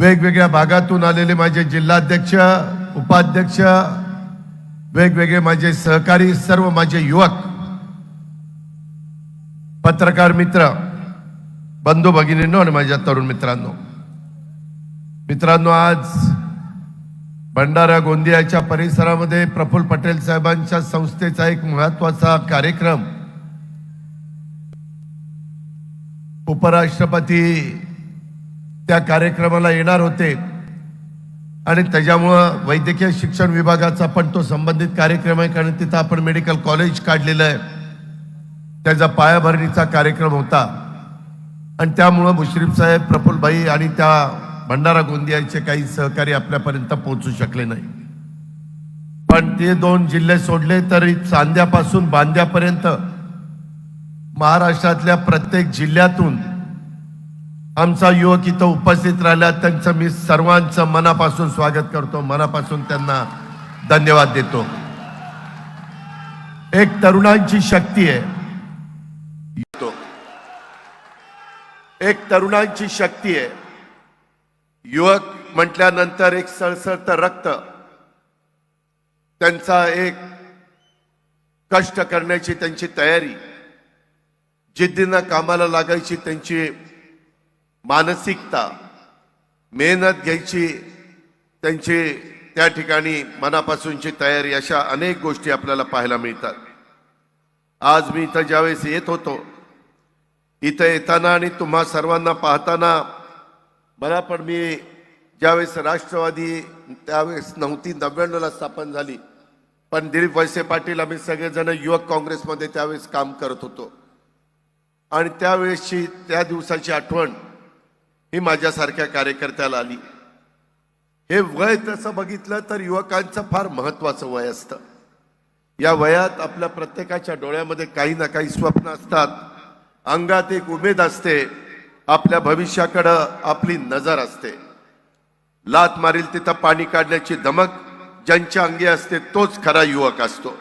वेगवेगळ्या भागातून आलेले माझे जिल्हाध्यक्ष, उपाध्यक्ष, वेगवेगळे माझे सहकारी, सर्व माझे युवक, पत्रकार मित्र, बंधू भगिनींनो आणि माझ्या तरुण मित्रांनो, आज भंडारा गोंदियाच्या परिसरामध्ये प्रफुल्ल पटेल साहेबांच्या संस्थेचा एक महत्त्वाचा कार्यक्रम, उपराष्ट्रपती त्या कार्यक्रमाला येणार होते आणि त्याच्यामुळं वैद्यकीय शिक्षण विभागाचा पण तो संबंधित कार्यक्रम आहे, कारण तिथं आपण मेडिकल कॉलेज काढलेलं आहे, त्याचा पायाभरणीचा कार्यक्रम होता आणि त्यामुळं मुश्रीफ साहेब, प्रफुल्लभाई आणि त्या भंडारा गोंदियाचे काही सहकारी आपल्यापर्यंत पोहोचू शकले नाही. पण ते 2 जिल्हे सोडले तरी चांद्यापासून बांद्यापर्यंत महाराष्ट्रातल्या प्रत्येक जिल्ह्यातून आमचा युवक इथं उपस्थित राहिला. त्यांचं मी सर्वांचं मनापासून स्वागत करतो, मनापासून त्यांना धन्यवाद देतो. एक तरुणांची शक्ती आहे, एक तरुणांची शक्ती आहे. युवक म्हटल्यानंतर एक सळसळतं रक्त, त्यांचा एक कष्ट करण्याची त्यांची तयारी, जिद्दीनं कामाला लागायची त्यांची मानसिकता, मेहनत घ्यायची त्यांची त्या ठिकाणी मनापासूनची तयारी, अशा अनेक गोष्टी आपल्याला पाहायला मिळतात. आज मी इथं ज्यावेळेस येत होतो, इथं येताना आणि तुम्हा सर्वांना पाहताना मला पण, मी ज्यावेळेस राष्ट्रवादी त्यावेळेस नव्हती, 99ला स्थापन झाली, पण दिलीप वळसे पाटील आम्ही सगळेजण युवक काँग्रेसमध्ये त्यावेळेस काम करत होतो आणि त्यावेळेसची त्या दिवसाची आठवण ही माझ्यासारख्या कार्यकर्त्याला आली. हे वय तसं बघितलं तर युवकांचं फार महत्वाचं वय असतं. या वयात आपल्या प्रत्येकाच्या डोळ्यामध्ये काही ना काही स्वप्न असतात, अंगात एक उमेद असते, आपल्या भविष्याकडं आपली नजर असते. लात मारील तिथं पाणी काढण्याची धमक ज्यांच्या अंगी असते तोच खरा युवक असतो.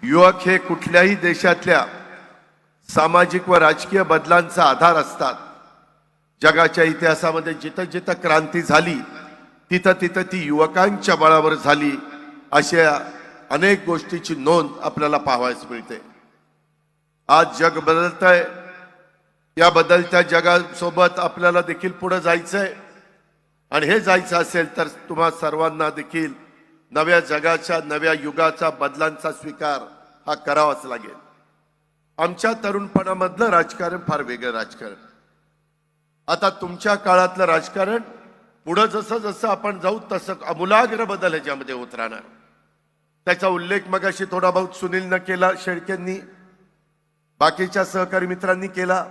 युवक हे कुठल्याही देशातल्या सामाजिक व राजकीय बदलांचा आधार असतात. जगाच्या इतिहासामध्ये जिथं जिथं क्रांती झाली तिथं तिथं ती युवकांच्या बळावर झाली, अशा अनेक गोष्टीची नोंद आपल्याला पाहावयास मिळते. आज जग बदलतंय, या बदलत्या जगासोबत आपल्याला देखील पुढे जायचंय आणि हे जायचं असेल तर तुम्हा सर्वांना देखील नव्या जगाच्या, नव्या युगाचा, बदलांचा स्वीकार हा करावाच लागेल. आमच्या तरुणपणामधलं राजकारण फार वेगळं राजकारण. आता तुमच्या काळातलं राजकारण पुढं जसं जसं आपण जाऊ तसं आमूलाग्र बदल ह्याच्यामध्ये होत राहणार. त्याचा उल्लेख मगाशी थोडा बहुत सुनीलनं केला, शेळकेंनी, बाकीच्या सहकारी मित्रांनी केला.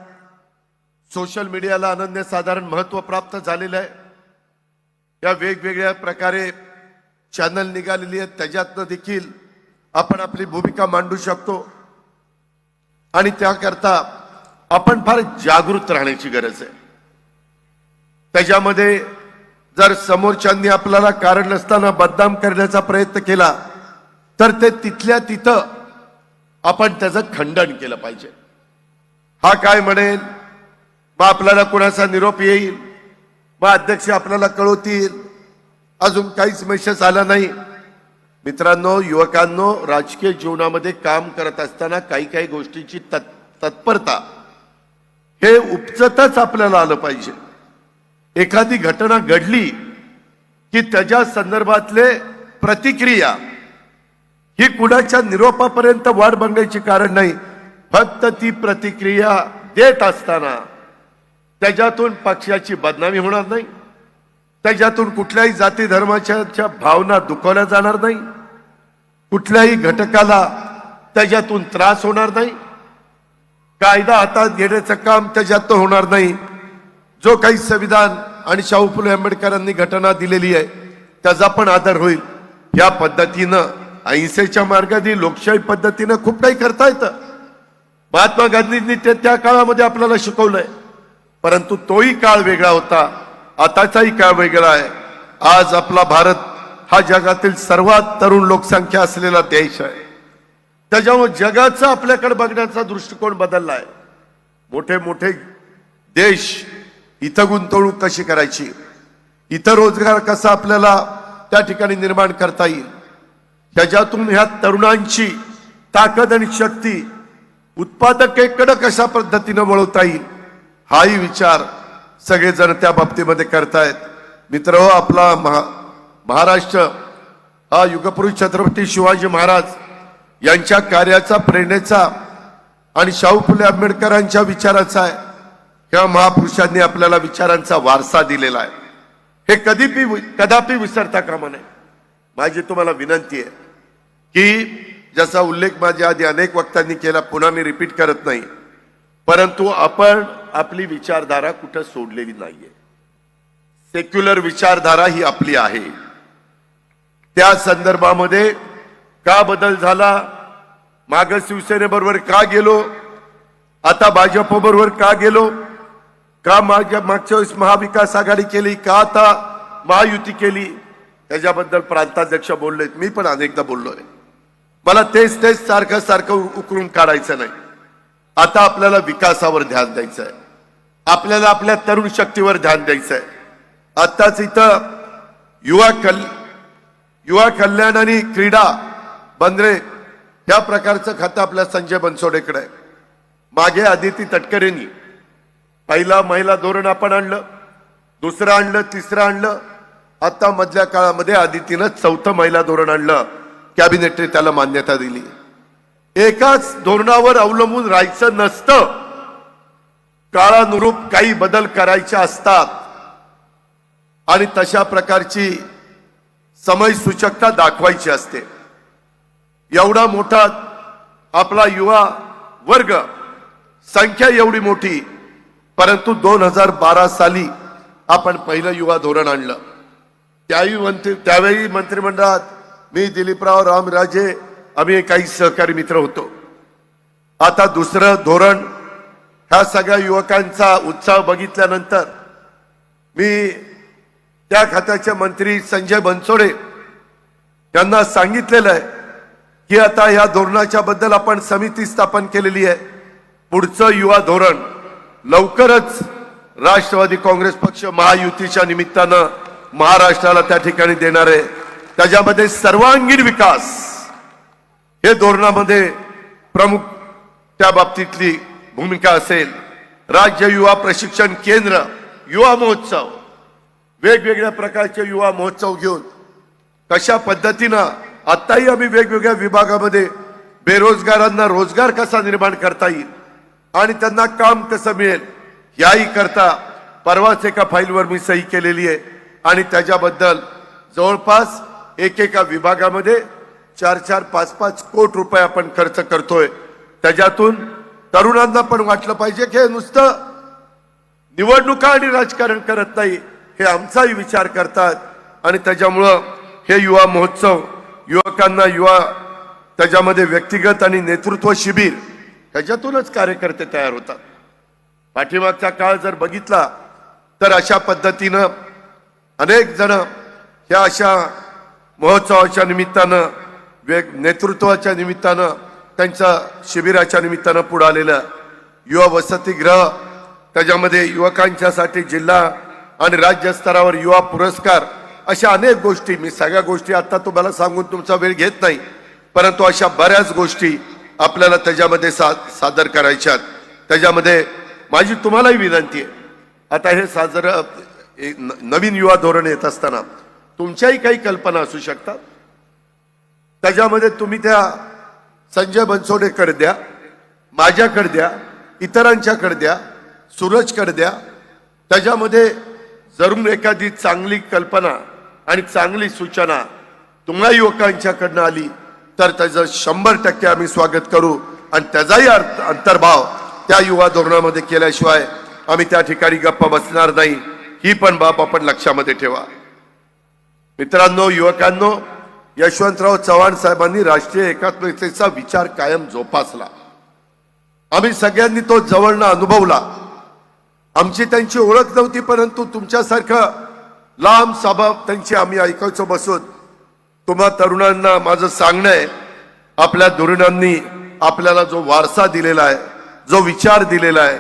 सोशल मीडियाला अनन्यसाधारण महत्व प्राप्त झालेलं आहे. या वेगवेगळ्या प्रकारे चॅनल निघालेली आहेत, त्याच्यातनं देखील आपण आपली भूमिका मांडू शकतो आणि त्याकरता आपण फार जागृत राहण्याची गरज आहे. त्याच्यामध्ये जर समोरच्यांनी आपल्याला कारण नसताना बदनाम करण्याचा प्रयत्न केला तर ते तिथल्या तिथं आपण त्याचं खंडन केलं पाहिजे. हा काय म्हणेल, मग आपल्याला कोणाचा निरोप येईल, मग अध्यक्ष आपल्याला कळवतील, अजून काहीच मेसेज आला नाही. मित्रांनो, युवकांनो, राजकीय जीवनामध्ये काम करत असताना काही काही गोष्टींची तत्परता हे उपचतच आपल्याला आलं पाहिजे. एखादी घटना घडली की त्याच्या संदर्भातले प्रतिक्रिया ही कुणाच्या निरोपापर्यंत वाट बघण्याची कारण नाही. फक्त ती प्रतिक्रिया देत असताना त्याच्यातून पक्षाची बदनामी होणार नाही, त्याच्यातून कुठल्याही जाती धर्माच्या भावना दुखावल्या जाणार नाही, कुठल्याही घटकाला त्याच्यातून त्रास होणार नाही, कायदा हातात घेण्याचं काम त्याच्यात होणार नाही. जो काही संविधान आणि शाहू फुले आंबेडकरांनी घटना दिलेली आहे त्याचा पण आदर होईल. या पद्धतीनं अहिंसेच्या मार्गाने लोकशाही पद्धतीनं खूप काही करता येतं. महात्मा गांधींनी ते त्या काळामध्ये आपल्याला शिकवलंय, परंतु तोही काळ वेगळा होता, आताचाही काळ वेगळा आहे. आज आपला भारत हा जगातील सर्वात तरुण लोकसंख्या असलेला देश आहे. त्याच्यामुळे जगाचा आपल्याकडे बघण्याचा दृष्टिकोन बदलला आहे. मोठे मोठे देश इथं गुंतवणूक कशी करायची, इतर रोजगार कसा आपल्याला त्या ठिकाणी निर्माण करता येईल, त्याच्यातून ह्या तरुणांची ताकद आणि शक्ती उत्पादकेकडे कशा पद्धतीने वळवता येईल, हाही विचार सगळेजण त्या बाबतीमध्ये करतायत. मित्र, आपला महाराष्ट्र हा युगपुरुष छत्रपती शिवाजी महाराज यांच्या कार्याचा, प्रेरणेचा आणि शाहू फुले आंबेडकरांच्या विचाराचा आहे. ह्या महापुरुषांनी आपल्याला विचारांचा वारसा दिलेला आहे. हे कदापि विसरता कामा नये. माझी तुम्हाला विनंती आहे की जसा उल्लेख माझ्या आधी अनेक वक्त्यांनी केला, पुन्हा मी रिपीट करत नाही, परंतु आपण आपली विचारधारा कुठं सोडलेली नाहीये. सेक्युलर विचारधारा ही आपली आहे. त्या संदर्भामध्ये का बदल झाला, माग शिवसेनेबरोबर का गेलो, आता भाजप बरोबर का गेलो, का मागच्या वेळेस महाविकास आघाडी केली, का आता महायुती केली, त्याच्याबद्दल प्रांताध्यक्ष बोललेत, मी पण अनेकदा बोललोय. मला तेच सारखं उकरून काढायचं नाही. आता आपल्याला विकासावर ध्यान द्यायचं आहे, आपल्याला आपल्या तरुण शक्तीवर ध्यान द्यायचं आहे. आताच इथं युवा कल्याण आणि क्रीडा बंदरे या प्रकारचं खातं आपल्या संजय बनसोडेकडे आहे. मागे आदिती तटकरेंनी पहिला महिला धोरण आपण आणलं, दुसरं आणलं, तिसरं आणलं, आता मधल्या काळामध्ये आदितीनं चौथं महिला धोरण आणलं. कॅबिनेटने त्याला मान्यता दिली. एकाच धोरणावर अवलंबून राहायचं नसतं, काळानुरूप काही बदल करायचे असतात आणि तशा प्रकारची समय सूचकता दाखवायची असते. एवढा मोठा आपला युवा वर्ग, संख्या एवढी मोठी, परंतु 2012 साली आपण पहिलं युवा धोरण आणलं. त्यावेळी मंत्रिमंडळात मी, दिलीपराव, रामराजे, आम्ही काही सहकारी मित्र होतो. आता दुसरं धोरण, ह्या सगळ्या युवकांचा उत्साह बघितल्यानंतर मी त्या खात्याचे मंत्री संजय बनसोडे यांना सांगितलेलं आहे की आता ह्या धोरणाच्या बद्दल आपण समिती स्थापन केलेली आहे. पुढचं युवा धोरण लवकरच राष्ट्रवादी काँग्रेस पक्ष महायुतीच्या निमित्तानं महाराष्ट्राला त्या ठिकाणी देणार आहे. त्याच्यामध्ये सर्वांगीण विकास हे धोरणामध्ये प्रमुख त्या बाबतीतली भूमिका असेल. राज्य युवा प्रशिक्षण केंद्र, युवा महोत्सव, वेगवेगळ्या प्रकारचे युवा महोत्सव घेऊन कशा पद्धतीनं आताही आम्ही वेगवेगळ्या विभागामध्ये बेरोजगारांना रोजगार कसा निर्माण करता येईल आणि त्यांना काम कसं मिळेल, याही करता परवाच एका फाईलवर मी सही केलेली आहे आणि त्याच्याबद्दल जवळपास एकेका विभागामध्ये 4-4, 5-5 कोटी रुपये आपण खर्च करतोय. त्याच्यातून तरुणांना पण वाटलं पाहिजे की हे नुसतं निवडणुका आणि राजकारण करत नाही, हे आमचाही विचार करतात. आणि त्याच्यामुळं हे युवा महोत्सव युवकांना त्याच्यामध्ये व्यक्तिगत आणि नेतृत्व शिबिर ह्याच्यातूनच कार्यकर्ते तयार होतात. पाठीमागचा काळ जर बघितला तर अशा पद्धतीनं अनेक जण ह्या अशा महोत्सवाच्या निमित्तानं, नेतृत्वाच्या निमित्तानं, त्यांच्या शिबिराच्या निमित्तानं पुढे आलेलं. युवा वसतिगृह, त्याच्यामध्ये युवकांच्यासाठी जिल्हा आणि राज्य स्तरावर युवा पुरस्कार, अशा अनेक गोष्टी. मी सगळ्या गोष्टी आता तुम्हाला सांगून तुमचा वेळ घेत नाही, परंतु अशा बऱ्याच गोष्टी आपल्याला त्याच्यामध्ये सादर करायच्यात. त्याच्यामध्ये माझी तुम्हालाही विनंती आहे, आता हे नवीन युवा धोरण येत असताना तुमच्याही काही कल्पना असू शकतात. त्याच्यामध्ये तुम्ही त्या संजय बनसोडेकडे द्या, माझ्याकडे द्या, इतरांच्याकडे द्या, सूरजकडे द्या. त्याच्यामध्ये जरूर एखादी चांगली कल्पना आणि चांगली सूचना तुम्हा युवकांच्याकडनं आली तर त्याचं 100% आम्ही स्वागत करू आणि त्याचाही अंतर्भाव त्या युवा धोरणामध्ये केल्याशिवाय आम्ही त्या ठिकाणी गप्पा बसणार नाही. ही पण बाब आपण लक्षामध्ये ठेवा. मित्रांनो, युवकांनो, यशवंतराव चव्हाण साहेबांनी राष्ट्रीय एकात्मतेचा विचार कायम जोपासला. आम्ही सगळ्यांनी तो जवळनं अनुभवला. आमची त्यांची ओळख नव्हती, परंतु तुमच्यासारखं लांब सभा त्यांची आम्ही ऐकायचो बसून. तुम्हा तरुणांना माझं सांगणं आहे, आपल्या धोरणांनी आपल्याला जो वारसा दिलेला आहे, जो विचार दिलेला आहे,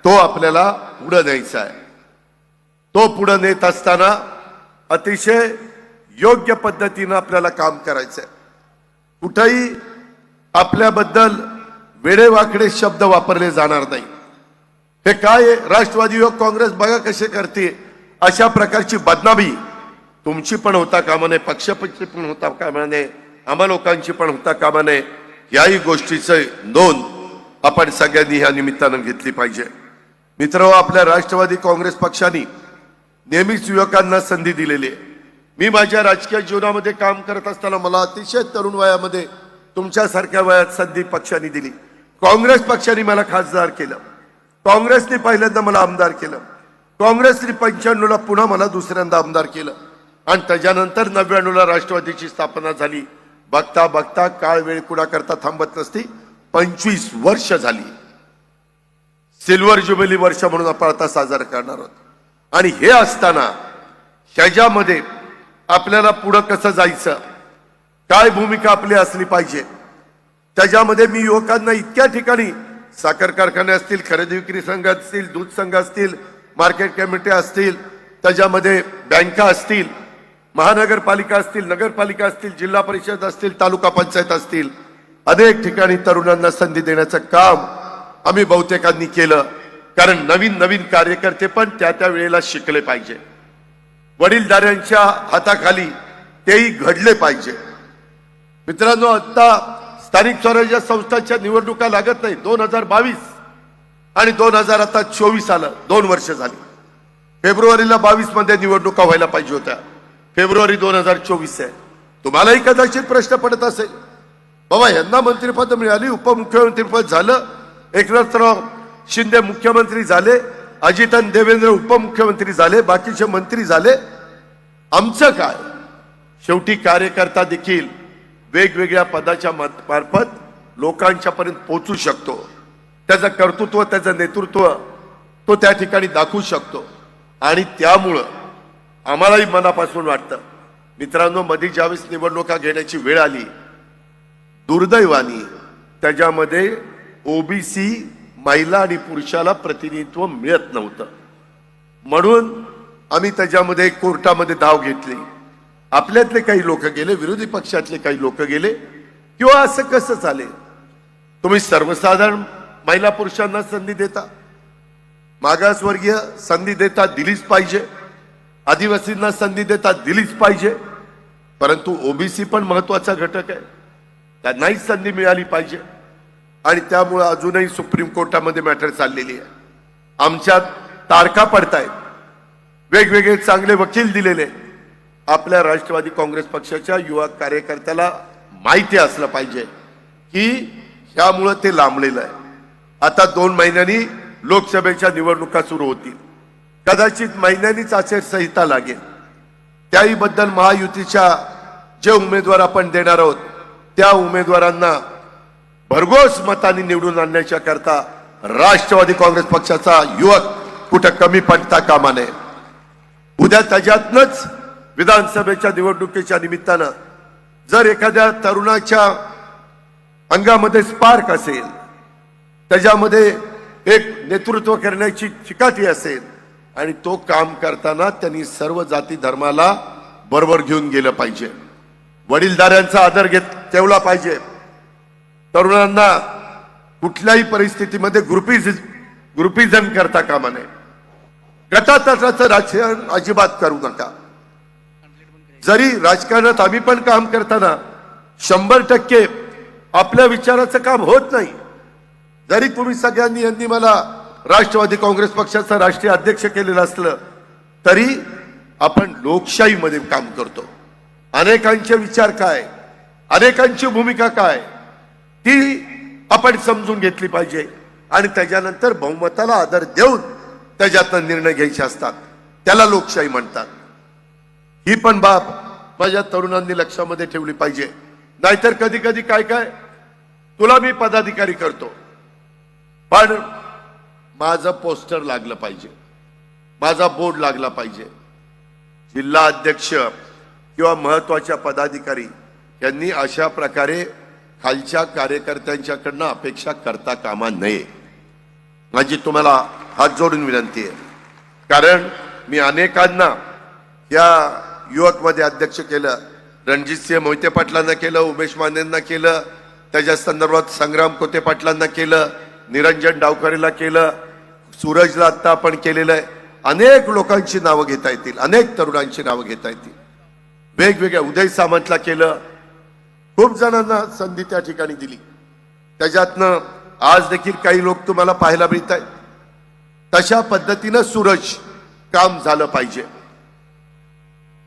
तो आपल्याला पुढे न्यायचा आहे. तो पुढे नेत असताना अतिशय योग्य पद्धतीनं आपल्याला काम करायचंय. कुठेही आपल्याबद्दल वेडेवाकडे शब्द वापरले जाणार नाही. हे काय आहे? राष्ट्रवादी युवक काँग्रेस बघा कसे करते. अशा प्रकारची बदनामी तुमची पण होता कामा नये, पक्षाची पण होता कामा नये, आम्हा लोकांची पण होता कामा नये. याही गोष्टीचं नोंद आपण सगळ्यांनी ह्या निमित्तानं घेतली पाहिजे. मित्र, आपल्या राष्ट्रवादी काँग्रेस पक्षाने नेहमीच युवकांना संधी दिलेली आहे. मी माझ्या राजकीय जीवनामध्ये काम करत असताना मला अतिशय तरुण वयामध्ये तुमच्यासारख्या वयात संधी पक्षाने दिली. काँग्रेस पक्षाने मला खासदार केलं, काँग्रेसने पहिल्यांदा मला आमदार केलं, काँग्रेसने 95ला पुन्हा मला दुसऱ्यांदा आमदार केलं आणि त्याच्यानंतर 99ला राष्ट्रवादीची स्थापना झाली. बघता बघता काळ वेळ कुणा करता थांबत नसती. 25 वर्ष झाली. सिल्वर ज्युबिली वर्ष म्हणून आपण आता साजरा करणार आहोत. आणि हे असताना ह्याच्यामध्ये आपल्याला पुढं कसं जायचं, काय भूमिका आपली असली पाहिजे, त्याच्यामध्ये मी युवकांना इतक्या ठिकाणी साखर कारखाने असतील, खरेदी विक्री संघ असतील, दूध संघ असतील, मार्केट कमिटी असतील, त्याच्यामध्ये बँका असतील, महानगरपालिका असतील, नगरपालिका असतील, जिल्हा परिषद असतील, तालुका पंचायत असतील, अनेक ठिकाणी तरुणांना संधी देण्याचं काम आम्ही बहुतेकांनी केलं. कारण नवीन नवीन कार्यकर्ते पण त्या त्या वेळेला शिकले पाहिजे. वडीलधाऱ्यांच्या हाताखाली तेही घडले पाहिजे. मित्रांनो, आता स्थानिक स्वराज्य संस्थांच्या निवडणुका लागत नाही. 2022 आणि 2024 आलं, 2 वर्ष झाली. फेब्रुवारीला 22 मध्ये निवडणुका व्हायला पाहिजे होत्या. फेब्रुवारी 2024 आहे. तुम्हालाही कदाचित प्रश्न पडत असेल, बाबा यांना मंत्रिपद मिळाली, उपमुख्यमंत्रीपद झालं, एकनाथराव शिंदे मुख्यमंत्री झाले, अजितन देवेंद्र उपमुख्यमंत्री झाले, बाकीचे मंत्री झाले, आमचं काय? शेवटी कार्यकर्ता देखील वेगवेगळ्या पदाच्या मार्फत लोकांच्या पर्यंत पोहोचू शकतो. त्याचं कर्तृत्व, त्याचं नेतृत्व तो त्या ठिकाणी दाखवू शकतो. आणि त्यामुळं आम्हालाही मनापासून वाटतं. मित्रांनो, मध्ये ज्यावेळेस निवडणुका घेण्याची वेळ आली, दुर्दैवानी त्याच्यामध्ये ओबीसी महिला आणि पुरुषाला प्रतिनिधित्व मिळत नव्हतं. म्हणून आम्ही त्याच्यामध्ये कोर्टामध्ये धाव घेतली. आपल्यातले काही लोक गेले, विरोधी पक्षातले काही लोक गेले. किंवा असं कसं चालेल? तुम्ही सर्वसाधारण महिला पुरुषांना संधी देता, मागासवर्गीय संधी देता, दिलीच पाहिजे. आदिवासींना संधी देता, दिलीच पाहिजे. परंतु ओबीसी पण महत्वाचा घटक आहे, त्यांनाही संधी मिळाली पाहिजे. आणि त्यामुळे अजूनही सुप्रीम कोर्टामध्ये मॅटर चाललेली आहे. आमच्यात तारखा पडतायत, वेगवेगळे चांगले वकील दिलेले. आपल्या राष्ट्रवादी काँग्रेस पक्षाच्या युवा कार्यकर्त्याला माहिती असलं पाहिजे की ह्यामुळे ते लांबलेलं आहे. आता 2 महिन्यांनी लोकसभेच्या निवडणुका सुरू होतील. कदाचित महिन्यांनीच आचारसंहिता लागेल. त्याही बद्दल महायुतीच्या जे उमेदवार आपण देणार आहोत त्या उमेदवारांना भरघोस मतांनी निवडून आणण्याच्या करता राष्ट्रवादी काँग्रेस पक्षाचा युवक कुठं कमी पडता कामा नये. उद्या त्याच्यातनच विधानसभेच्या निवडणुकीच्या निमित्तानं जर एखाद्या तरुणाच्या अंगामध्ये स्पार्क असेल, त्याच्यामध्ये एक नेतृत्व करण्याची चिकाटी असेल आणि तो काम करताना त्यांनी सर्व जाती धर्माला बरोबर घेऊन गेलं पाहिजे. वडीलधाऱ्यांचा आदर ठेवला पाहिजे. तरुणांना कुठल्याही परिस्थितीमध्ये ग्रुपिझम करता कामा नये. गटातटाचं राजकारण अजिबात करू नका. जरी राजकारणात आम्ही पण काम करताना 100% आपल्या विचाराचं काम होत नाही. जरी तुम्ही सगळ्यांनी यांनी मला राष्ट्रवादी काँग्रेस पक्षाचा राष्ट्रीय अध्यक्ष केलेलं असलं तरी आपण लोकशाहीमध्ये काम करतो. अनेकांचे विचार काय, अनेकांची भूमिका काय, ती आपण समजून घेतली पाहिजे. आणि त्याच्यानंतर बहुमताला आदर देऊन त्याच्यातनं निर्णय घ्यायचे असतात. त्याला लोकशाही म्हणतात. ही पण बाब माझ्या तरुणांनी लक्षामध्ये ठेवली पाहिजे. नाहीतर कधी कधी काय काय, तुला मी पदाधिकारी करतो पण माझं पोस्टर लागलं पाहिजे, माझा बोर्ड लागला पाहिजे. जिल्हा अध्यक्ष किंवा महत्वाच्या पदाधिकारी यांनी अशा प्रकारे खालच्या कार्यकर्त्यांच्याकडनं अपेक्षा करता कामा नये. माझी तुम्हाला हात जोडून विनंती आहे. कारण मी अनेकांना या युवक मध्ये अध्यक्ष केलं, रणजितसिंह मोहिते पाटलांना केलं, उमेश मानेंना केलं, त्याच्या संदर्भात संग्राम कोते पाटलांना केलं, निरंजन डावकरेला केलं, सूरजला आता आपण केलेलं आहे. अनेक लोकांची नावं घेता येतील, अनेक तरुणांची नावं घेता येतील. वेगवेगळ्या उदय सामंतला केलं, खूप जणांना संधी त्या ठिकाणी दिली. त्याच्यातनं आज देखील काही लोक तुम्हाला पाहायला मिळत आहेत. तशा पद्धतीनं सूरज काम झालं पाहिजे.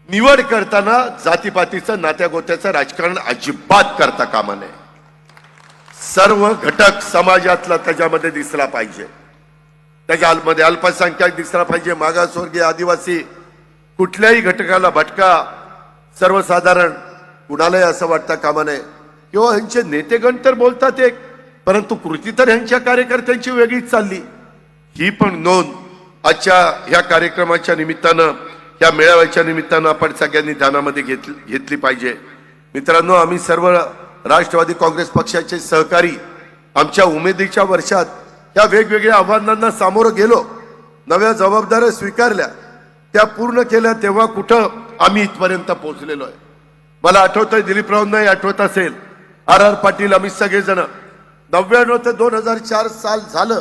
निवड करताना जातीपातीचं नात्यागोत्याचं राजकारण अजिबात करता कामा नये. सर्व घटक समाजातला त्याच्यामध्ये दिसला पाहिजे. त्याच्यामध्ये अल्पसंख्याक दिसला पाहिजे, मागासवर्गीय, आदिवासी, कुठल्याही घटकाला भटका, सर्वसाधारण कुणालाही असं वाटतं कामा नये. किंवा यांचे नेतेगण तर बोलतात एक, परंतु कृती तर यांच्या कार्यकर्त्यांची वेगळीच चालली. ही पण नोंद आजच्या ह्या कार्यक्रमाच्या निमित्तानं, या मेळाव्याच्या निमित्तानं आपण सगळ्यांनी ध्यानामध्ये घेतली पाहिजे. मित्रांनो, आम्ही सर्व राष्ट्रवादी काँग्रेस पक्षाचे सहकारी आमच्या उमेदीच्या वर्षात या वेगवेगळ्या आव्हानांना सामोरं गेलो, नव्या जबाबदाऱ्या स्वीकारल्या, त्या पूर्ण केल्या, तेव्हा कुठं आम्ही इथपर्यंत पोहोचलेलो आहे. मला आठवतंय, दिलीपरावांनाही आठवत असेल, आर पाटील, आम्ही सगळेजण 99 ते 2004 साल झालं.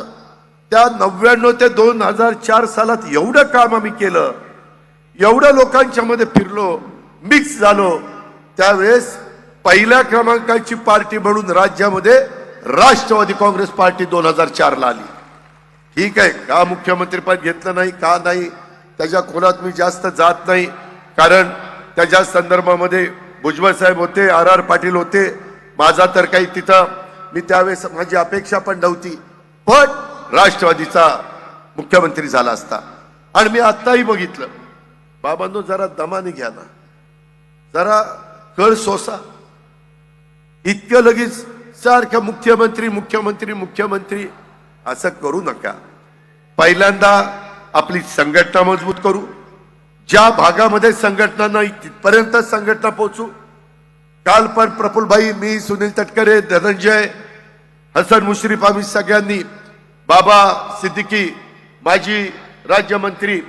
त्या 99 ते 2004 सालात एवढं काम आम्ही केलं, एवढं लोकांच्या मध्ये फिरलो, मिक्स झालो. त्यावेळेस पहिल्या क्रमांकाची पार्टी म्हणून राज्यामध्ये राष्ट्रवादी काँग्रेस पार्टी 2004 ला आली. ठीक आहे, का मुख्यमंत्रीपद घेतलं नाही, का नाही, त्याच्या खोलात मी जास्त जात नाही, कारण त्याच्या संदर्भामध्ये भुजबळ साहेब होते, आर पाटील होते. माझा तर काही तिथं, मी त्यावेळेस माझी अपेक्षा पण नव्हती, पण राष्ट्रवादीचा मुख्यमंत्री झाला असता. आणि मी आत्ताही बघितलं, बाबांनो जरा दमाने घ्या ना, जरा कळ सोसा. इतकं लगेच सारखं मुख्यमंत्री मुख्यमंत्री मुख्यमंत्री असं करू नका. पहिल्यांदा आपली संघटना मजबूत करू. ज्या भागामध्ये संघटना नाही तिथपर्यंत संघटना पोहोचू. काल पण प्रफुल्लभाई, मी, सुनील तटकरे, धनंजय, हसन मुश्रीफ, आम्ही सगळ्यांनी, बाबा सिद्दीकी, माजी राज्यमंत्री,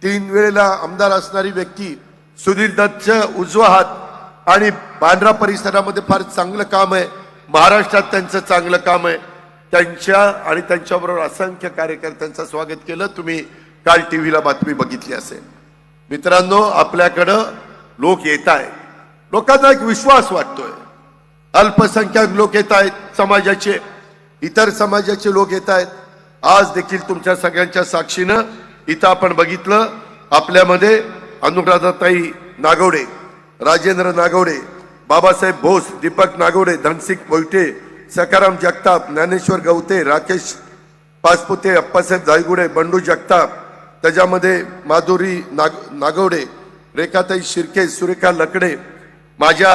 3 वेळेला आमदार असणारी व्यक्ती, सुनील दत्तचा उजवा हात, आणि बांद्रा परिसरामध्ये फार चांगलं काम आहे, महाराष्ट्रात त्यांचं चांगलं काम आहे. त्यांच्या आणि त्यांच्याबरोबर असंख्य कार्यकर्त्यांचं स्वागत केलं. तुम्ही काल टीव्हीला बातमी बघितली असेल. मित्रांनो, आपल्याकडं लोक येत आहेत, लोकांना एक विश्वास वाटतोय. अल्पसंख्याक लोक येत आहेत, समाजाचे, इतर समाजाचे लोक येत आहेत. आज देखील तुमच्या सगळ्यांच्या साक्षीनं इथं आपण बघितलं, आपल्यामध्ये अनुराधाताई नागवडे, राजेंद्र नागवडे, बाबासाहेब भोस, दीपक नागवडे, धनसिंग मोहिते, सकाराम जगताप, ज्ञानेश्वर गवते, राकेश पासपुते, अप्पासाहेब धायगुडे, बंडू जगताप, त्याच्यामध्ये माधुरी नागवडे, रेखाताई शिर्के, सुरेखा लकडे, माझ्या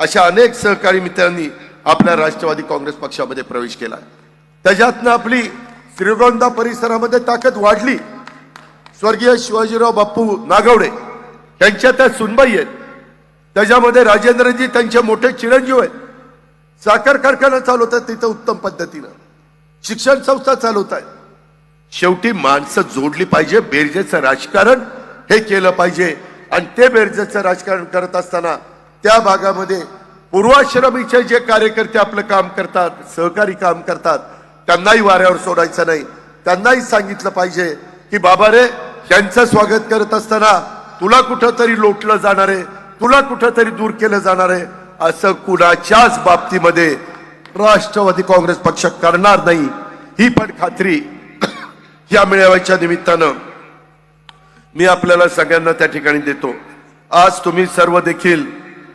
अशा अनेक सहकारी मित्रांनी आपल्या राष्ट्रवादी काँग्रेस पक्षामध्ये प्रवेश केला. त्याच्यातनं आपली श्रीगोंदा परिसरामध्ये ताकद वाढली. स्वर्गीय शिवाजीराव बापू नागवडे यांच्या त्या सुनबाई आहेत, त्याच्यामध्ये राजेंद्रजी त्यांचे मोठे चिरंजीव आहेत. साखर कारखाना चालवतात तिथं उत्तम पद्धतीनं, शिक्षण संस्था चालवत आहेत. शेवटी माणसं जोडली पाहिजे. बेरजेचं राजकारण हे केलं पाहिजे. आणि ते बेरजेचं राजकारण करत असताना त्या भागामध्ये पूर्वाश्रमीचे जे कार्यकर्ते आपलं काम करतात, सहकारी काम करतात, त्यांनाही वाऱ्यावर सोडायचं नाही. त्यांनाही सांगितलं पाहिजे की बाबा रे, त्यांचं स्वागत करत असताना तुला कुठंतरी लोटलं जाणार आहे, तुला कुठंतरी दूर केलं जाणार आहे, असं कुणाच्याच बाबतीमध्ये राष्ट्रवादी काँग्रेस पक्ष करणार नाही. ही पण खात्री या मेळाव्याच्या निमित्तानं मी आपल्याला सगळ्यांना त्या ठिकाणी देतो. आज तुम्ही सर्व देखील,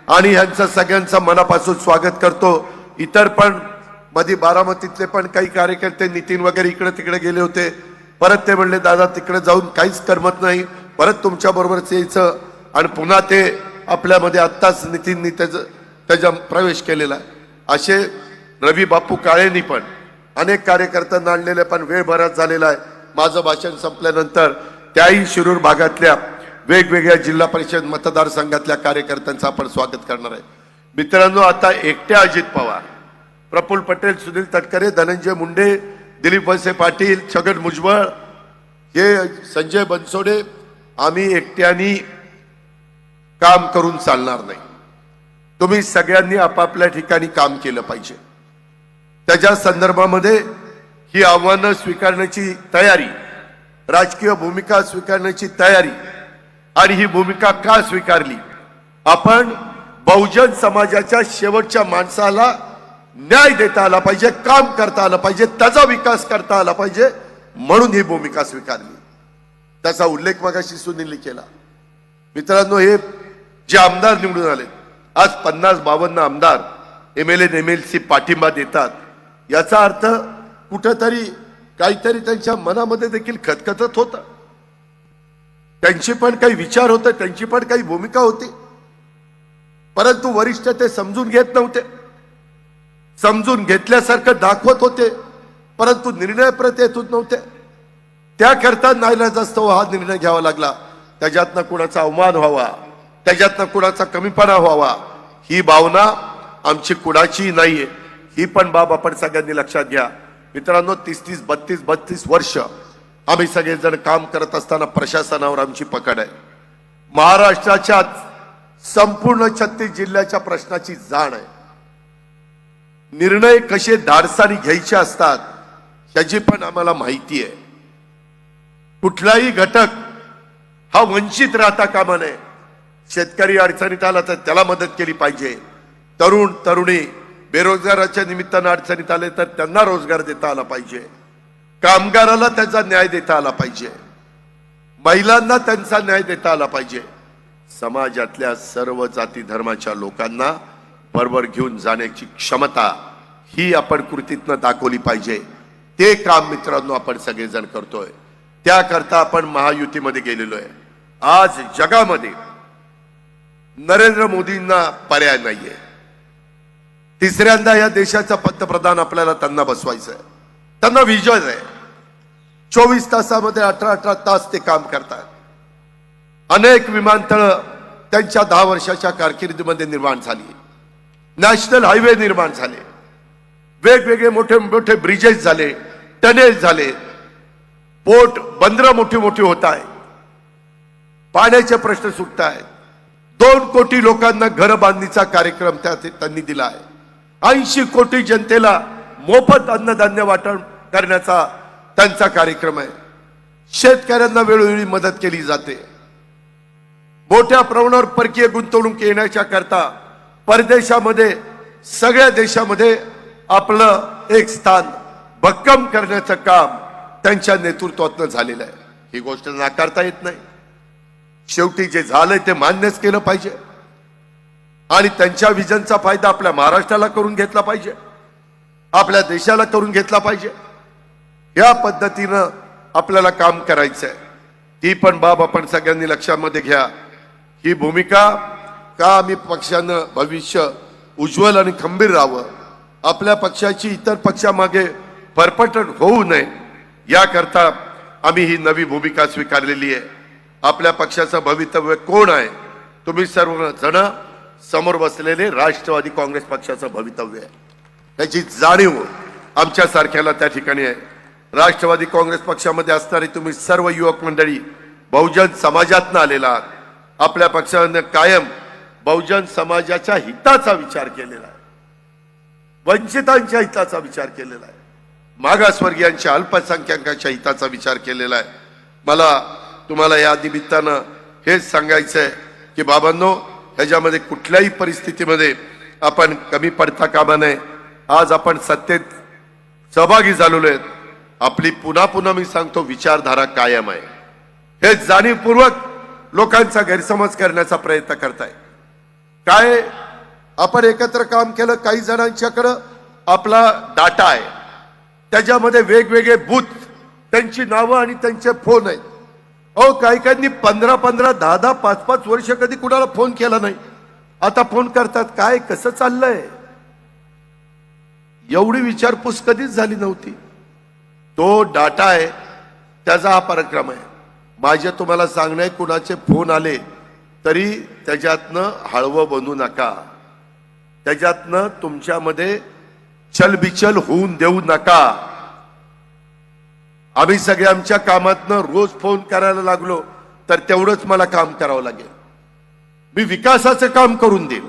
आणि ह्यांचं सगळ्यांचं मनापासून स्वागत करतो. इतर पण मध्ये बारामतीतले पण काही कार्यकर्ते, नितीन वगैरे, इकडे तिकडे गेले होते. परत ते म्हणले दादा तिकडे जाऊन काहीच करमत नाही, परत तुमच्या बरोबरच यायचं. आणि पुन्हा ते आपल्यामध्ये आत्ताच नितीननी त्याचा प्रवेश केलेला आहे. असे रवी बापू काळेंनी पण अनेक कार्यकर्त्यांना आणलेले, पण वेळ बराच झालेला आहे. माझं भाषण संपल्यानंतर त्याही शिरूर भागातल्या वेगवेगळ्या जिल्हा परिषद मतदारसंघातल्या कार्यकर्त्यांचं आपण स्वागत करणार आहे. मित्रांनो, आता एकट्या अजित पवार, प्रफुल्ल पटेल, सुनील तटकरे, धनंजय मुंडे, दिलीप वळसे पाटील, छगन भुजबळ, हे संजय बनसोडे, आम्ही एकट्यानी काम करून चालणार नाही. तुम्ही सगळ्यांनी आपापल्या ठिकाणी काम केलं पाहिजे. त्याच्या संदर्भामध्ये ही आव्हानं स्वीकारण्याची तयारी, राजकीय भूमिका स्वीकारण्याची तयारी, आणि ही भूमिका का स्वीकारली? आपण बहुजन समाजाच्या शेवटच्या माणसाला न्याय देता आला पाहिजे, काम करता आलं पाहिजे, त्याचा विकास करता आला पाहिजे, म्हणून ही भूमिका स्वीकारली. त्याचा उल्लेख मगाशी सुनीलने केला. मित्रांनो, हे जे आमदार निवडून आले, आज 50-52 आमदार MLA MLC पाठिंबा देतात, याचा अर्थ कुठंतरी काहीतरी त्यांच्या मनामध्ये देखील खतखतत होतं. त्यांचे पण काही विचार होते, त्यांची पण काही भूमिका होती, परंतु वरिष्ठ ते समजून घेत नव्हते. समजून घेतल्यासारखं दाखवत होते, परंतु निर्णय परत येत नव्हते. त्याकरता नाईलाजास्तव हा निर्णय घ्यावा लागला. त्याच्यातनं कुणाचा अवमान व्हावा, त्याच्यातनं कुणाचा कमीपणा व्हावा, ही भावना आमची कुणाची नाहीये. ही पण बाब आपण सगळ्यांनी लक्षात घ्या. मित्रांनो, 30-30, 32-32 वर्ष आम्ही सगळेजण काम करत असताना प्रशासनावर आमची पकड आहे. महाराष्ट्राच्या संपूर्ण 36 जिल्ह्याच्या प्रश्नाची जाण आहे. निर्णय कसे धाडसाने घ्यायचे असतात याची पण आम्हाला माहिती आहे. कुठलाही घटक हा वंचित राहता कामा नये. शेतकरी अडचणीत आला तर त्याला मदत केली पाहिजे. तरुण तरुणी बेरोजगाराच्या निमित्तानं अडचणीत आले तर त्यांना रोजगार देता आला पाहिजे. कामगाराला त्याचा न्याय देता आला पाहिजे. महिलांना त्यांचा न्याय देता आला पाहिजे. समाजातल्या सर्व जाती धर्माच्या लोकांना बरोबर घेऊन जाण्याची क्षमता ही आपण कृतीतनं दाखवली पाहिजे. ते काम मित्रांनो आपण सगळेजण करतोय. त्याकरता आपण महायुतीमध्ये गेलेलो आहे. आज जगामध्ये नरेंद्र मोदींना पर्याय नाहीये. तिसऱ्यांदा या देशाचा पंतप्रधान आपल्याला त्यांना बसवायचं आहे. त्यांना विजय आहे. 24 तासामध्ये 18 तास ते काम करतात. अनेक विमानतळ त्यांच्या 10 वर्षाच्या कारकिर्दीमध्ये निर्माण झाली. नॅशनल हायवे निर्माण झाले. वेगवेगळे मोठे मोठे ब्रिजेस झाले, टनेल झाले, पोर्ट बंदरं मोठी मोठी होत आहे. पाण्याचे प्रश्न सुटत आहेत. 2 कोटी लोकांना घर बांधणीचा कार्यक्रम त्यांनी दिला आहे. 80 कोटी जनतेला मोफत अन्नधान्य वाटप करण्याचा त्यांचा कार्यक्रम आहे. शेतकऱ्यांना वेळोवेळी मदत केली जाते. मोठ्या प्रमाणावर परकीय गुंतवणूक येण्याच्या करता परदेशामध्ये सगळ्या देशामध्ये आपलं एक स्थान भक्कम करण्याचं काम त्यांच्या नेतृत्वातनं झालेलं आहे. ही गोष्ट नाकारता येत नाही. शेवटी जे झालंय ते मान्यच केलं पाहिजे आणि त्यांच्या विजनचा फायदा आपल्या महाराष्ट्राला करून घेतला पाहिजे, आपल्या देशाला करून घेतला पाहिजे. या पद्धतीनं आपल्याला काम करायचंय. ती पण बाब आपण सगळ्यांनी लक्षामध्ये घ्या. ही भूमिका का आम्ही पक्षानं भविष्य उज्ज्वल आणि खंबीर राहावं, आपल्या पक्षाची इतर पक्षामागे फरफटण होऊ नये, याकरता आम्ही ही नवी भूमिका स्वीकारलेली आहे. आपल्या पक्षाचं भवितव्य कोण आहे? तुम्ही सर्वजण समोर बसलेले राष्ट्रवादी काँग्रेस पक्षाचं भवितव्य आहे. त्याची जाणीव आमच्या सारख्याला त्या ठिकाणी आहे. राष्ट्रवादी काँग्रेस पक्षामध्ये असणारी तुम्ही सर्व युवक मंडळी बहुजन समाजातनं आलेला आहात. आपल्या पक्षाने कायम बहुजन समाजाच्या हिताचा विचार केलेला आहे, वंचितांच्या हिताचा विचार केलेला आहे, मागासवर्गीयांच्या अल्पसंख्याकांच्या हिताचा विचार केलेला आहे. मला तुम्हाला या निमित्तानं हेच सांगायचंय की बाबांनो, ह्याच्यामध्ये कुठल्याही परिस्थितीमध्ये आपण कमी पडता कामा नये. आज आपण सत्तेत सहभागी झालेलो आहेत. आपली पुन्हा पुन्हा मी सांगतो विचारधारा कायम आहे. हे जाणीवपूर्वक लोकांचा गैरसमज करण्याचा प्रयत्न करताय. काय आपण एकत्र काम केलं, काही जणांच्याकडं आपला डाटा आहे, त्याच्यामध्ये वेगवेगळे बूथ, त्यांची नावं आणि त्यांचे फोन आहेत. अहो, काही काहींनी 15-15, 10-10, 5-5 वर्ष कधी कुणाला फोन केला नाही, आता फोन करतात. काय कसं चाललंय? एवढी विचारपूस कधीच झाली नव्हती. तो डाटा आहे, त्याचा हा पराक्रम आहे. माझे तुम्हाला सांगणे, कुणाचे फोन आले तरी त्याच्यातनं हळवं बनू नका, त्याच्यातनं तुमच्यामध्ये चलबिचल होऊन देऊ नका. आम्ही सगळे आमच्या कामातनं रोज फोन करायला लागलो तर तेवढंच मला काम करावं लागेल. मी विकासाचं काम करून देईन.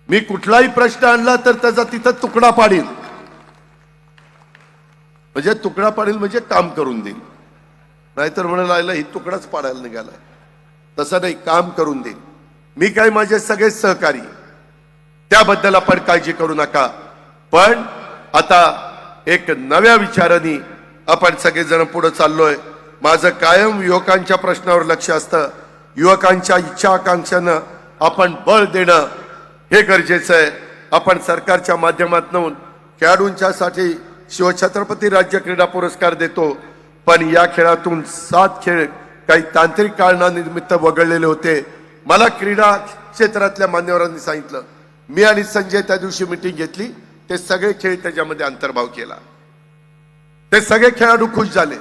मी कुठलाही प्रश्न आणला तर त्याचा तिथं तुकडा पाडीन. म्हणजे तुकडा पाडील म्हणजे काम करून देईल. नाहीतर म्हणायला ही तुकडाच पाडायला निघालाय. तसं नाही, काम करून देईल. मी काय, माझे सगळे सहकारी, त्याबद्दल आपण काळजी करू नका. पण आता एक नव्या विचारांनी आपण सगळेजण पुढे चाललोय. माझं कायम युवकांच्या प्रश्नावर लक्ष असतं. युवकांच्या इच्छा आकांक्षांना आपण बळ देणं हे गरजेचं आहे. आपण सरकारच्या माध्यमातून खेळाडूंच्यासाठी शिवछत्रपती राज्य क्रीडा पुरस्कार देतो. पण या खेळातून 7 खेळ काही तांत्रिक कारणानिमित्त वगळलेले होते. मला क्रीडा क्षेत्रातल्या मान्यवरांनी सांगितलं, मी आणि संजय त्या दिवशी मीटिंग घेतली, ते सगळे खेळ त्याच्यामध्ये अंतर्भाव केला. ते सगळे खेळाडू खुश झाले.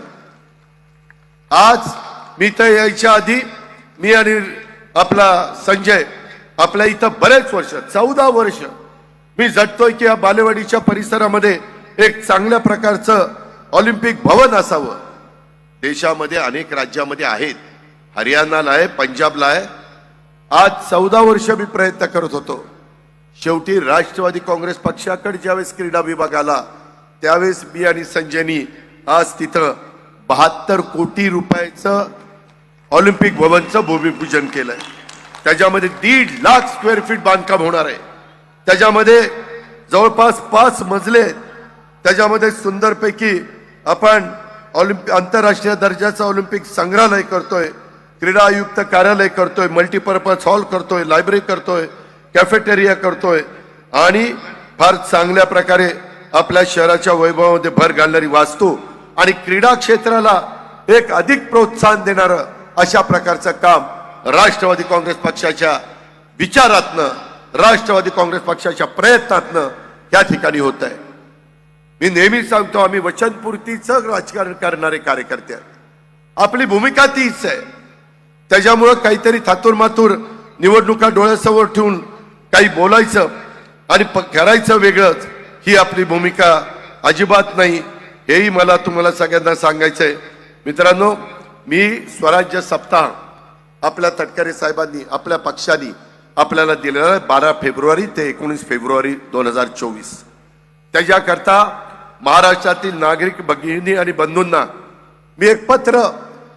आज मी तर यायच्या आधी मी आणि आपला संजय आपल्या इथं बरेच वर्ष 14 वर्ष मी झटतोय की या बालेवाडीच्या परिसरामध्ये एक चांगल्या प्रकारचं ऑलिम्पिक भवन असावं. देशामध्ये अनेक राज्यामध्ये आहेत, हरियाणाला आहे, पंजाबला आहे. आज 14 वर्ष मी प्रयत्न करत होतो. शेवटी राष्ट्रवादी काँग्रेस पक्षाकडे ज्यावेळेस क्रीडा विभाग आला त्यावेळेस मी आणि संजयनी आज तिथं 72 कोटी रुपयाचं ऑलिम्पिक भवनचं भूमिपूजन केलंय. त्याच्यामध्ये 1.5 लाख स्क्वेअर फीट बांधकाम होणार आहे. त्याच्यामध्ये जवळपास 5 मजले आहेत. त्याच्यामध्ये सुंदरपैकी आपण आंतरराष्ट्रीय दर्जाचं ऑलिम्पिक संग्रहालय करतोय, क्रीडा आयुक्त कार्यालय करतोय, मल्टीपर्पज हॉल करतोय, लायब्ररी करतोय, कॅफेटेरिया करतोय आणि फार चांगल्या प्रकारे आपल्या शहराच्या वैभवामध्ये भर घालणारी वास्तू आणि क्रीडा क्षेत्राला एक अधिक प्रोत्साहन देणारं अशा प्रकारचं काम राष्ट्रवादी काँग्रेस पक्षाच्या विचारातनं, राष्ट्रवादी काँग्रेस पक्षाच्या प्रयत्नातनं या ठिकाणी होत आहे. मी नेहमी सांगतो, आम्ही वचनपूर्तीचं राजकारण करणारे कार्यकर्ते आहेत. आपली भूमिका तीच आहे. त्याच्यामुळं काहीतरी थातूरमातूर निवडणुका डोळ्यासमोर ठेवून काही बोलायचं आणि करायचं वेगळंच, ही आपली भूमिका अजिबात नाही. हेही मला तुम्हाला सगळ्यांना सांगायचंय. मित्रांनो, मी स्वराज्य सप्ताह आपल्या तटकरे साहेबांनी, आपल्या पक्षाने आपल्याला दिलेला आहे 12 फेब्रुवारी ते 19 फेब्रुवारी 2024. त्याच्याकरता महाराष्ट्रातील नागरिक भगिनी आणि बंधूंना मी एक पत्र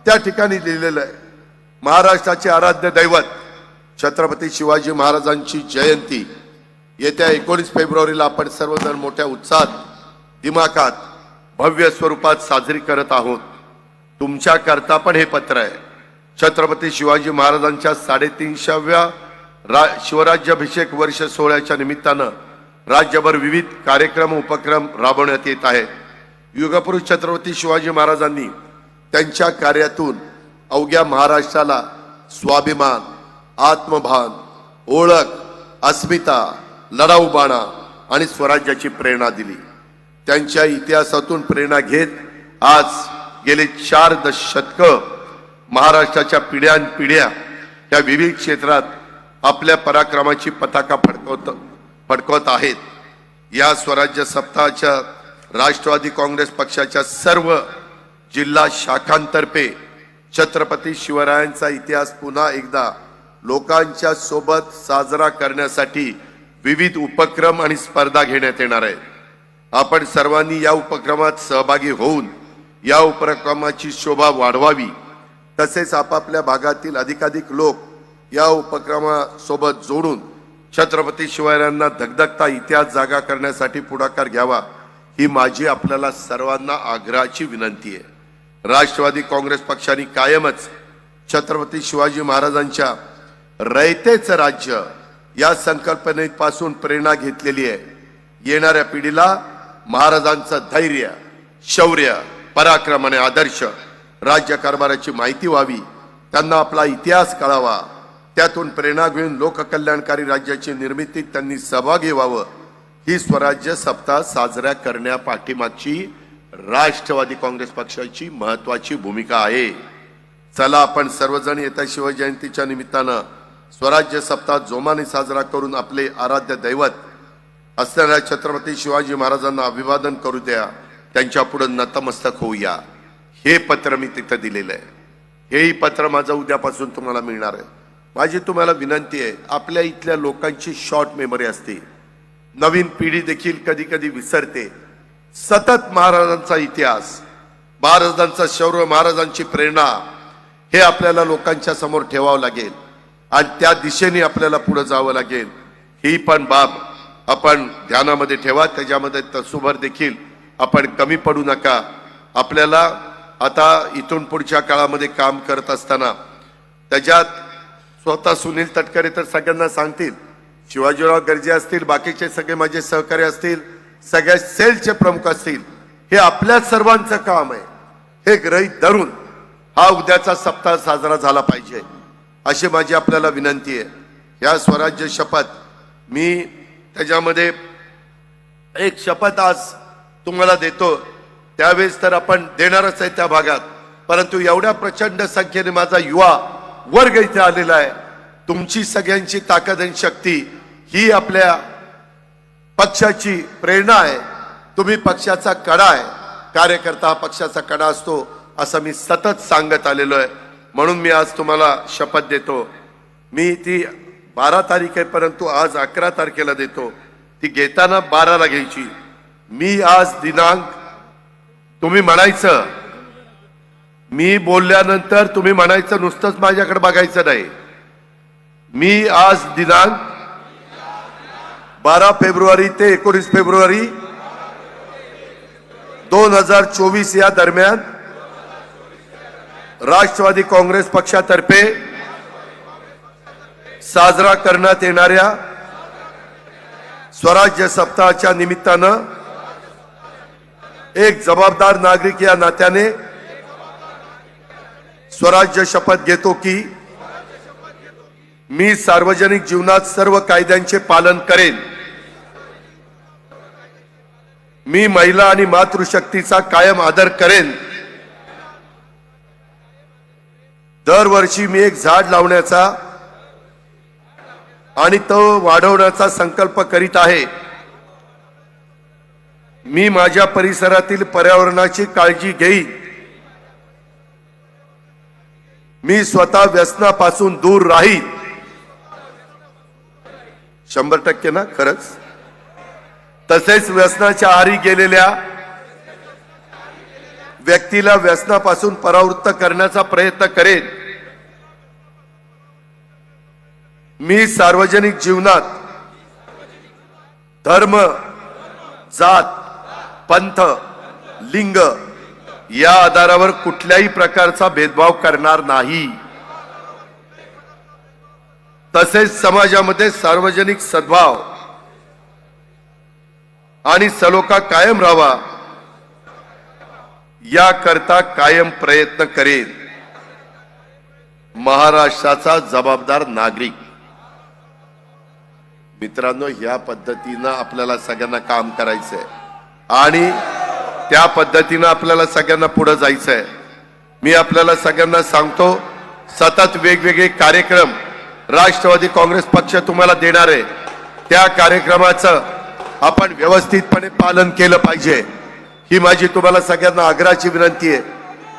त्या ठिकाणी लिहिलेलं आहे. महाराष्ट्राचे आराध्य दैवत छत्रपती शिवाजी महाराजांची जयंती येत्या 19 फेब्रुवारीला आपण सर्वजण मोठ्या उत्साहात, दिमाखात, भव्य स्वरूपात साजरी करत आहोत. तुमच्या करता पण हे पत्र आहे. छत्रपती शिवाजी महाराजांच्या 350व्या शिवराज्याभिषेक वर्ष सोहळ्याच्या निमित्तानं राज्यभर विविध कार्यक्रम उपक्रम राबवण्यात येत आहेत. युगपुरुष छत्रपती शिवाजी महाराजांनी त्यांच्या कार्यातून अवघ्या महाराष्ट्राला स्वाभिमान, आत्मभान, ओळख, अस्मिता, लढाऊबाणा आणि स्वराज्याची प्रेरणा दिली. त्यांच्या इतिहासातून प्रेरणा घेत आज गेले 4 दशकं महाराष्ट्राच्या पिढ्यानपिढ्या या विविध क्षेत्रात आपल्या पराक्रमाची पताका फडकवत आहेत. या स्वराज्य सप्ताहाच्या राष्ट्रवादी काँग्रेस पक्षाच्या सर्व जिल्हा शाखांतर्फे छत्रपती शिवरायांचा इतिहास पुन्हा एकदा लोकांच्या सोबत साजरा करण्यासाठी विविध उपक्रम आणि स्पर्धा घेण्यात येणार आहेत. आपण सर्वांनी या उपक्रमात सहभागी होऊन या उपक्रमाची शोभा वाढवावी. तसेच आपापल्या भागातील अधिकाधिक लोक या उपक्रमासोबत जोडून छत्रपती शिवरायांना धगधगता इतिहास जागा करण्यासाठी पुढाकार घ्यावा, ही माझी आपल्याला सर्वांना आग्रहाची विनंती आहे. राष्ट्रवादी काँग्रेस पक्षाने कायमच छत्रपती शिवाजी महाराजांच्या रयतेचं राज्य या संकल्पनेपासून प्रेरणा घेतलेली आहे. येणाऱ्या पिढीला महाराजांचं धैर्य, शौर्य, पराक्रम आणि आदर्श राज्यकारभाराची माहिती व्हावी, त्यांना आपला इतिहास कळावा, त्यातून प्रेरणा घेऊन लोककल्याणकारी राज्याची निर्मितीत त्यांनी सहभागी व्हावं, ही स्वराज्य सप्ताह साजरा करण्यापाठीमागची राष्ट्रवादी काँग्रेस पक्षाची महत्वाची भूमिका आहे. चला आपण सर्वजण येत्या शिवजयंतीच्या निमित्तानं स्वराज्य सप्ताह जोमाने साजरा करून आपले आराध्य दैवत असणाऱ्या छत्रपती शिवाजी महाराजांना अभिवादन करू द्या, त्यांच्या पुढे नतमस्तक होऊया. हे पत्र मी तिथं दिलेलं आहे. हेही पत्र माझं उद्यापासून तुम्हाला मिळणार आहे. माझी तुम्हाला विनंती आहे, आपल्या इथल्या लोकांची शॉर्ट मेमरी असते, नवीन पिढी देखील कधी कधी विसरते. सतत महाराजांचा इतिहास, महाराजांचा शौर्य, महाराजांची प्रेरणा हे आपल्याला लोकांच्या समोर ठेवावं लागेल आणि त्या दिशेने आपल्याला पुढे जावं लागेल. ही पण बाब आपण ध्यानामध्ये ठेवा. त्याच्यामध्ये तसूभर देखील आपण कमी पडू नका. आपल्याला आता इथून पुढच्या काळामध्ये काम करत असताना त्याच्यात स्वतः सुनील तटकरे तर सगळ्यांना सांगतील, शिवाजीराव गर्जे असतील, बाकीचे सगळे माझे सहकारी असतील, सगळ्या सेलचे प्रमुख असतील, हे आपल्या सर्वांचं काम आहे. हे गृहीत धरून हा उद्याचा सप्ताह साजरा झाला पाहिजे अशी माझी आपल्याला विनंती आहे. या स्वराज्य शपथ मी त्याच्यामध्ये एक शपथ आज तुम्हाला देतो. त्यावेळेस तर आपण देणारच आहे त्या भागात, परंतु एवढ्या प्रचंड संख्येने माझा युवा वर्ग इथे आलेला आहे. तुमची सगळ्यांची ताकद आणि शक्ती ही आपल्या पक्षाची प्रेरणा आहे. तुम्ही पक्षाचा कणा आहे. कार्यकर्ता हा पक्षाचा कणा असतो असं मी सतत सांगत आलेलो आहे. म्हणून मी आज तुम्हाला शपथ देतो. मी ती 12 तारीख आहे, परंतु आज 11 तारखेला देतो. ती घेताना 12ला घ्यायची. मी आज दिनांक, तुम्ही म्हणायचं, मी बोलल्यानंतर तुम्ही म्हणायचं, नुसतंच माझ्याकडे बघायचं नाही. मी आज दिनांक 12 फेब्रुवारी ते 19 फेब्रुवारी 2024 या दरम्यान राष्ट्रवादी काँग्रेस पक्षातर्फे साजरा करण्यात येणाऱ्या स्वराज्य सप्ताहाच्या निमित्तानं एक जबाबदार नागरिक या नात्याने स्वराज्य शपथ घेतो की मी सार्वजनिक जीवनात सर्व कायद्यांचे पालन करेन. मी महिला आणि मातृशक्तीचा कायम आदर करेन. दरवर्षी मी एक झाड लावण्याचा आणि तो वाढवण्याचा संकल्प करीत आहे. मी माझ्या परिसरातील पर्यावरणाची काळजी घेईन. मी स्वतः व्यसनापासून दूर राहीन. 100% ना, खरंच. तसेच व्यसनाच्या आहारी गेलेल्या व्यक्तीला व्यसनापासून परावृत्त करण्याचा प्रयत्न करेन. मी सार्वजनिक जीवनात धर्म, जात, पंथ, लिंग या आधारावर कुठल्याही प्रकारचा भेदभाव करणार नाही. तसेच समाजामध्ये सार्वजनिक सद्भाव आणि सलोखा कायम राहावा याकरता कायम प्रयत्न करेन. महाराष्ट्राचा जबाबदार नागरिक. मित्रांनो, या पद्धतीनं आपल्याला सगळ्यांना काम करायचंय आणि त्या पद्धतीनं आपल्याला सगळ्यांना पुढे जायचंय. मी आपल्याला सगळ्यांना सांगतो, सतत वेगवेगळे कार्यक्रम राष्ट्रवादी काँग्रेस पक्ष तुम्हाला देणार आहे. त्या कार्यक्रमाचं आपण व्यवस्थितपणे पालन केलं पाहिजे ही माझी तुम्हाला सगळ्यांना आग्रहाची विनंती आहे.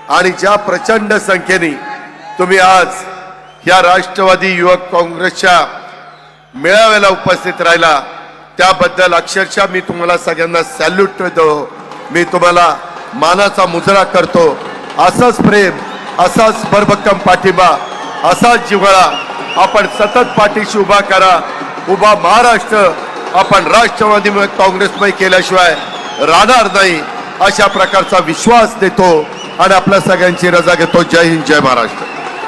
आणि ज्या प्रचंड संख्येने तुम्ही आज या राष्ट्रवादी युवक काँग्रेसच्या मेळाव्याला उपस्थित राहिला त्याबद्दल अक्षरशः मी तुम्हाला सगळ्यांना सॅल्यूट देतो. मी तुम्हाला मानाचा मुजरा करतो. असंच प्रेम, असाच भरभक्कम पाठिंबा, असाच जिव्हाळा आपण सतत पाठीशी उभा करा. उभा महाराष्ट्र आपण राष्ट्रवादी काँग्रेसमय केल्याशिवाय राहणार नाही अशा प्रकारचा विश्वास देतो आणि आपल्या सगळ्यांची रजा घेतो. जय हिंद, जय महाराष्ट्र.